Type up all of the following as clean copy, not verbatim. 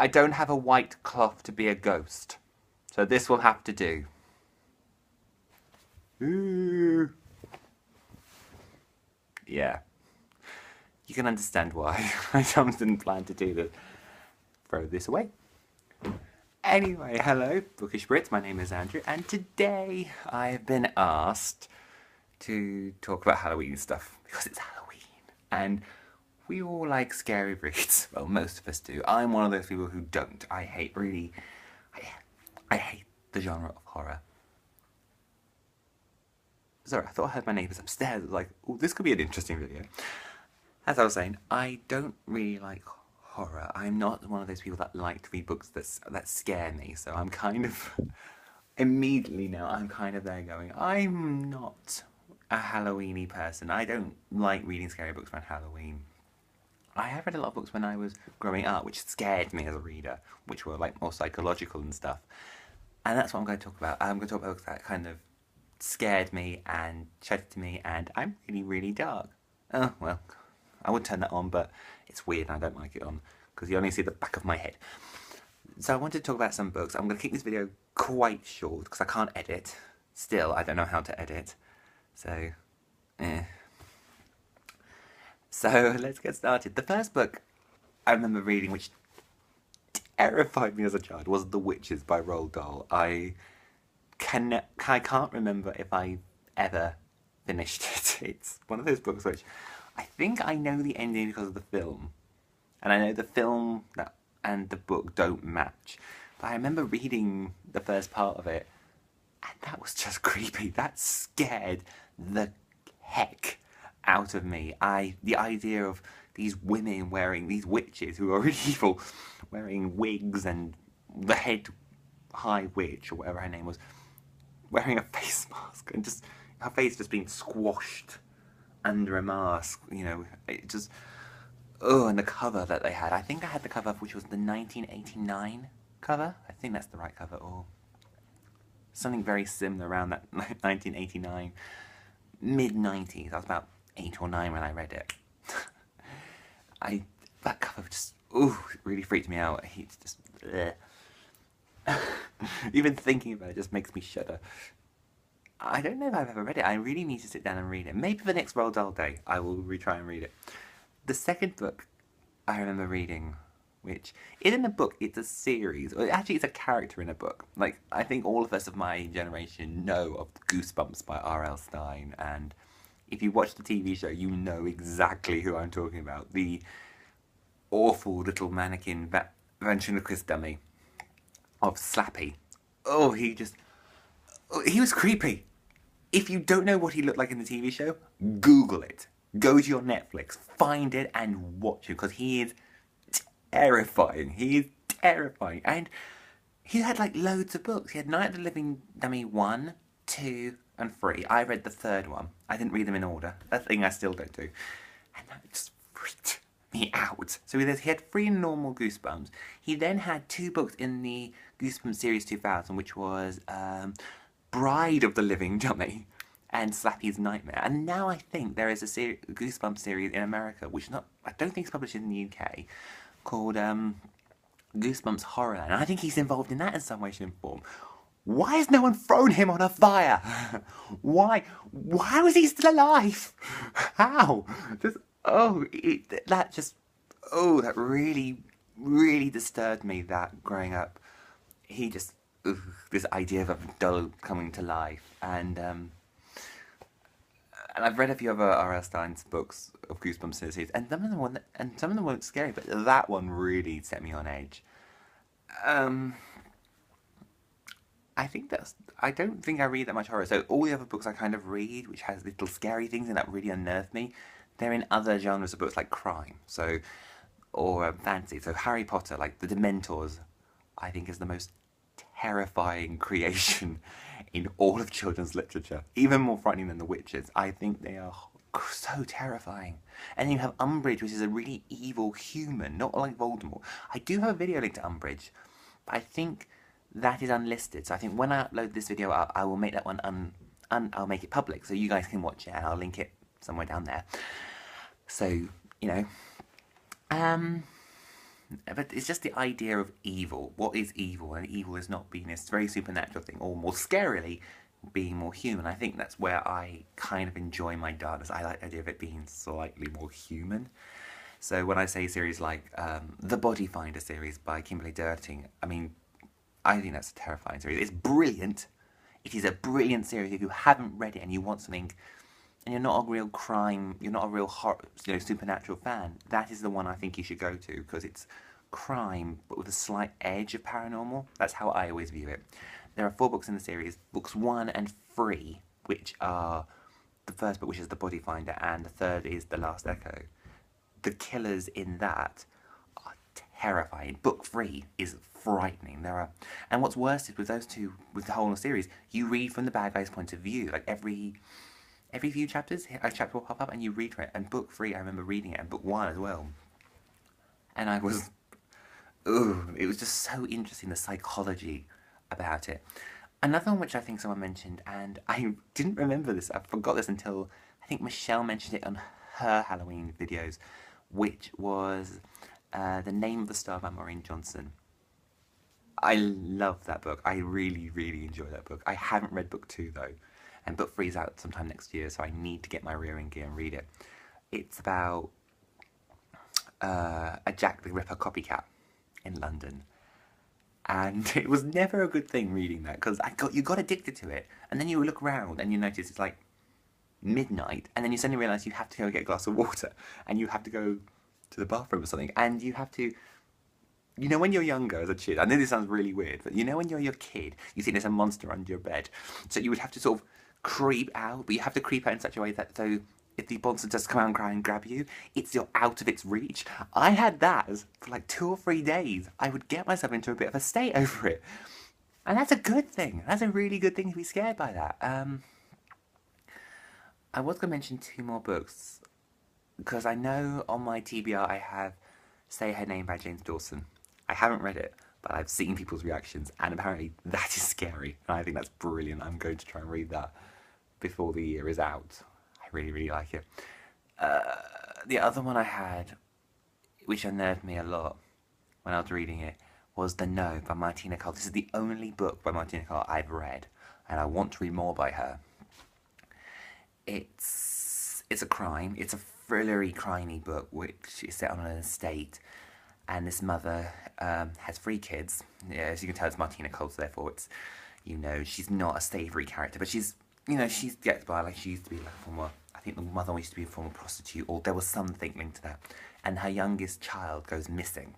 I don't have a white cloth to be a ghost, so this will have to do. Ooh. Yeah. You can understand why I didn't plan to do this. Throw this away. Anyway, hello, Bookish Brits. My name is Andrew, and today I have been asked to talk about Halloween stuff because it's Halloween, and we all like scary reads. Well, most of us do. I'm one of those people who don't. I hate I hate the genre of horror. Sorry, I thought I heard my neighbours upstairs. I was like, oh, this could be an interesting video. As I was saying, I don't really like horror. I'm not one of those people that like to read books that scare me. So I'm kind of immediately now I'm kind of there going, I'm not a Halloweeny person. I don't like reading scary books around Halloween. I have read a lot of books when I was growing up, which scared me as a reader, which were like more psychological and stuff. And that's what I'm going to talk about. I'm going to talk about books that kind of scared me and shattered me, and I'm really, really dark. Oh, well, I would turn that on, but it's weird and I don't like it on because you only see the back of my head. So I wanted to talk about some books. I'm going to keep this video quite short because I can't edit. Still, I don't know how to edit. So, So let's get started. The first book I remember reading, which terrified me as a child, was The Witches by Roald Dahl. I can't remember if I ever finished it. It's one of those books which I think I know the ending because of the film, and I know the film and the book don't match. But I remember reading the first part of it, and that was just creepy. That scared the heck out of me. The idea of these women wearing, these witches who are really evil, wearing wigs, and the head high witch or whatever her name was, wearing a face mask and just her face just being squashed under a mask. You know, it just and the cover that they had. I think I had the cover which was the 1989 cover. I think that's the right cover, or something very similar around that 1989 mid 90s. I was about 8 or 9 when I read it. That cover just it really freaked me out. It's just even thinking about it just makes me shudder. I don't know if I've ever read it. I really need to sit down and read it. Maybe the next Roald Dahl day I will retry and read it. The second book I remember reading, which isn't a book, it's a series. Or actually, it's a character in a book. Like, I think all of us of my generation know of Goosebumps by R.L. Stine, and if you watch the TV show, you know exactly who I'm talking about. The awful little mannequin ventriloquist dummy of Slappy. He was creepy. If you don't know what he looked like in the TV show, Google it. Go to your Netflix, find it and watch it, because he is terrifying. He is terrifying. And he had like loads of books. He had Night of the Living Dummy 1, 2 and 3. I read the third one. I didn't read them in order. That's the thing I still don't do. And that just freaked me out. So he had 3 normal Goosebumps. He then had 2 books in the Goosebumps series 2000, which was Bride of the Living Dummy and Slappy's Nightmare. And now I think there is a Goosebumps series in America, which I don't think it's published in the UK, called Goosebumps Horrorland. And I think he's involved in that in some way, shape, and form. Why has no one thrown him on a fire? Why was he still alive? How? That really, really disturbed me, that growing up. He just, this idea of a doll coming to life. And I've read a few other R.L. Stine's books of Goosebumps series, and some of them weren't scary, but that one really set me on edge. I don't think I read that much horror. So all the other books I kind of read, which has little scary things and that really unnerve me, they're in other genres of books like crime, or fantasy. So Harry Potter, like the Dementors, I think is the most terrifying creation in all of children's literature. Even more frightening than the witches. I think they are so terrifying. And then you have Umbridge, which is a really evil human, not like Voldemort. I do have a video link to Umbridge, but I think that is unlisted. So I think when I upload this video up, I will make that one I'll make it public so you guys can watch it, and I'll link it somewhere down there. So, you know, But it's just the idea of evil. What is evil? And evil is not being this very supernatural thing, or more scarily, being more human. I think that's where I kind of enjoy my darkness. I like the idea of it being slightly more human. So when I say series like the Body Finder series by Kimberly Derting, I mean, I think that's a terrifying series. It's brilliant. It is a brilliant series. If you haven't read it and you want something, and you're not a real crime, you're not a real horror, supernatural fan, that is the one I think you should go to, because it's crime but with a slight edge of paranormal. That's how I always view it. There are 4 books in the series. Books 1 and 3, which are the first book, which is The Body Finder, and the third is The Last Echo. The killers in that are terrifying. Book 3 is frightening. And what's worse is with those two, with the whole series, you read from the bad guy's point of view. Like every few chapters, a chapter will pop up and you read from it. And book 3, I remember reading it, and book 1 as well. And it was just so interesting, the psychology about it. Another one which I think someone mentioned, and I didn't remember this, I forgot this until I think Michelle mentioned it on her Halloween videos, which was The Name of the Star by Maureen Johnson. I love that book. I really, really enjoy that book. I haven't read book 2 though, and book 3 is out sometime next year, so I need to get my rear in gear and read it. It's about a Jack the Ripper copycat in London. And it was never a good thing reading that, because you got addicted to it, and then you look around and you notice it's like midnight, and then you suddenly realise you have to go get a glass of water, and you have to go to the bathroom or something, and you have to, when you're younger as a kid, I know this sounds really weird, but when you're a kid, you think there's a monster under your bed, so you would have to sort of creep out, but you have to creep out in such a way that though if the monster does come out and try and grab you, you're out of its reach. I had that for like 2 or 3 days. I would get myself into a bit of a state over it. And that's a good thing. That's a really good thing to be scared by that. I was going to mention 2 more books, because I know on my TBR I have Say Her Name by James Dawson. I haven't read it, but I've seen people's reactions, and apparently that is scary. And I think that's brilliant. I'm going to try and read that before the year is out. I really, really like it. The other one I had, which unnerved me a lot when I was reading it, was The No by Martina Cole. This is the only book by Martina Cole I've read, and I want to read more by her. It's a crime. It's a thrillery, crimey book which is set on an estate, and this mother has 3 kids. Yeah, as you can tell, it's Martina Cole, so therefore it's, she's not a savoury character, but she's, she gets by, like she used to be like a former, I think the mother used to be a former prostitute, or there was something linked to that, and her youngest child goes missing.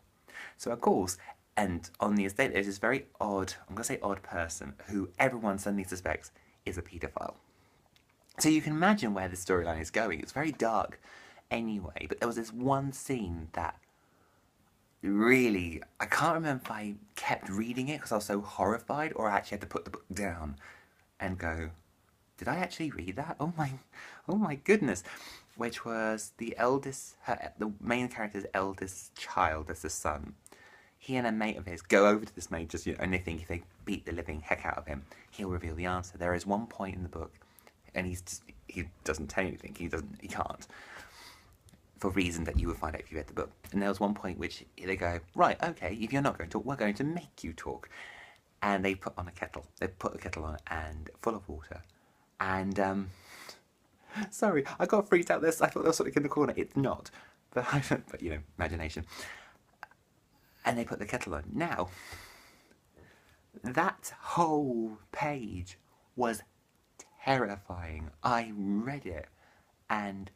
So of course, and on the estate there's this very odd, I'm going to say odd person, who everyone suddenly suspects is a paedophile. So you can imagine where the storyline is going. It's very dark anyway, but there was this one scene that really, I can't remember if I kept reading it because I was so horrified, or I actually had to put the book down and go, did I actually read that? Oh my goodness. Which was the main character's eldest child, as the son. He and a mate of his go over to this mate, and they think if they beat the living heck out of him, he'll reveal the answer. There is one point in the book, and he doesn't tell you anything. He can't, for reasons that you will find out if you read the book. And there was one point which they go, right, okay, if you're not going to talk, we're going to make you talk. And they put on a kettle. They put the kettle on and full of water. And sorry, I got freaked out. I thought there was something in the corner. It's not, but imagination. And they put the kettle on. Now, that whole page was terrifying. I read it, and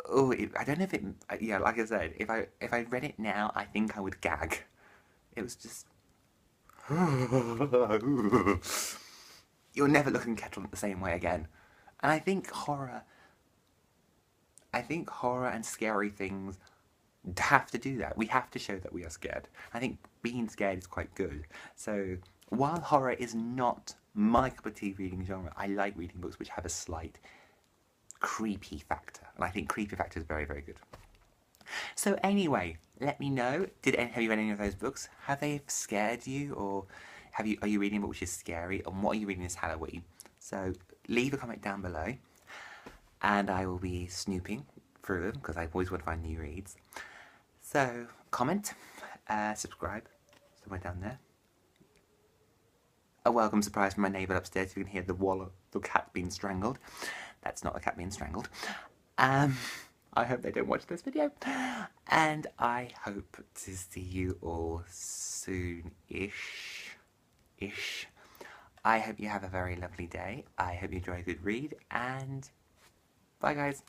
I don't know if it. Yeah, like I said, if I read it now, I think I would gag. It was just. You'll never look at Kettle the same way again. And I think horror and scary things have to do that. We have to show that we are scared. I think being scared is quite good. So while horror is not my cup of tea reading genre, I like reading books which have a slight creepy factor. And I think creepy factor is very, very good. So anyway, let me know, have you read any of those books? Have they scared you, or are you reading a book which is scary, and what are you reading this Halloween? So leave a comment down below, and I will be snooping through them, because I always want to find new reads. So, comment, subscribe, somewhere down there. A welcome surprise from my neighbour upstairs. You can hear the cat being strangled. That's not a cat being strangled. I hope they don't watch this video. And I hope to see you all soon-ish. I hope you have a very lovely day. I hope you enjoy a good read. And bye, guys.